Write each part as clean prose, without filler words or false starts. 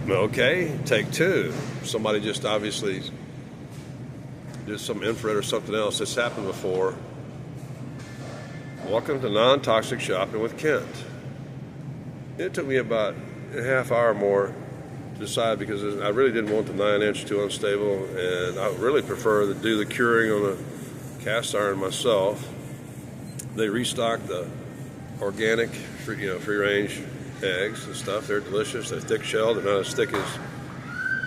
Okay, take two. Somebody just obviously did some infrared or something else. It's happened before. Welcome to Non-Toxic Shopping with Kent. It took me about a half hour more to decide because I really didn't want the 9-inch too unstable, and I really prefer to do the curing on a cast iron myself. They restocked the organic, free range eggs and stuff. They're delicious. They're thick shelled. They're not as thick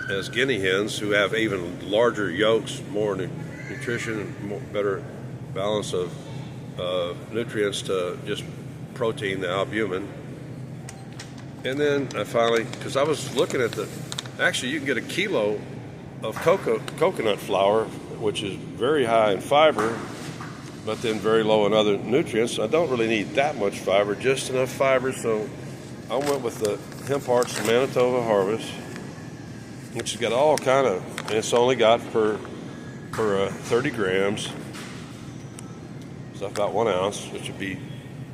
as guinea hens, who have even larger yolks, more nutrition, better balance of nutrients to just protein, the albumin. And then I finally, because I was looking at actually you can get a kilo of coconut flour, which is very high in fiber, but then very low in other nutrients. I don't really need that much fiber, just enough fiber. So I went with the Hemp Hearts Manitoba Harvest, which has got all kind of, and it's only got for 30 grams. So about 1 ounce, which would be,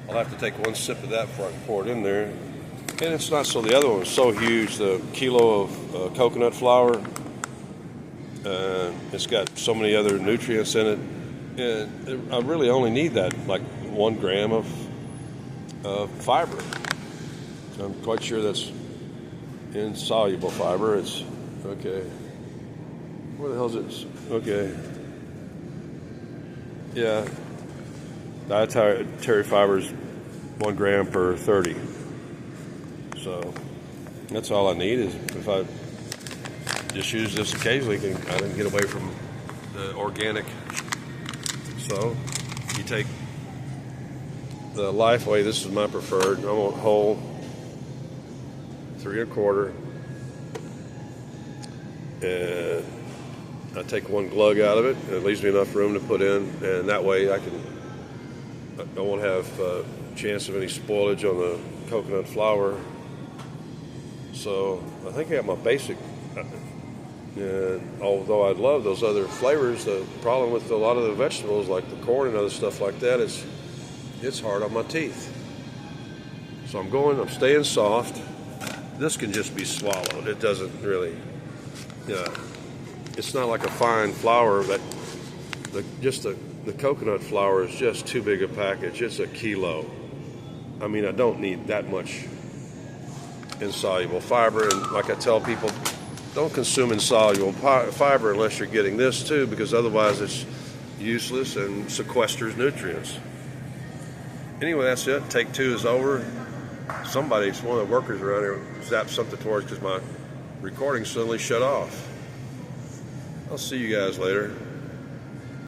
I'll have to take one sip of that before I can pour it in there. And it's not so, the other one was so huge, the kilo of coconut flour, it's got so many other nutrients in it. And I really only need that, like 1 gram of fiber. I'm quite sure that's insoluble fiber. It's, okay. Where the hell is it? Okay. Yeah. Dietary fiber is 1 gram per 30. So that's all I need. Is if I just use this occasionally, I can get away from the organic. So you take the Lifeway. This is my preferred. I want whole 3 1/4, and I take 1 glug out of it. It leaves me enough room to put in, and that way I won't have a chance of any spoilage on the coconut flour. So I think I got my basic. And although I love those other flavors, the problem with a lot of the vegetables, like the corn and other stuff like that, it's hard on my teeth. So I'm staying soft. This can just be swallowed. It doesn't really, it's not like a fine flour, but the coconut flour is just too big a package. It's a kilo. I mean, I don't need that much insoluble fiber. And like I tell people, don't consume insoluble fiber unless you're getting this too, because otherwise it's useless and sequesters nutrients. Anyway, that's it. Take 2 is over. One of the workers around here zapped something towards because my recording suddenly shut off. I'll see you guys later.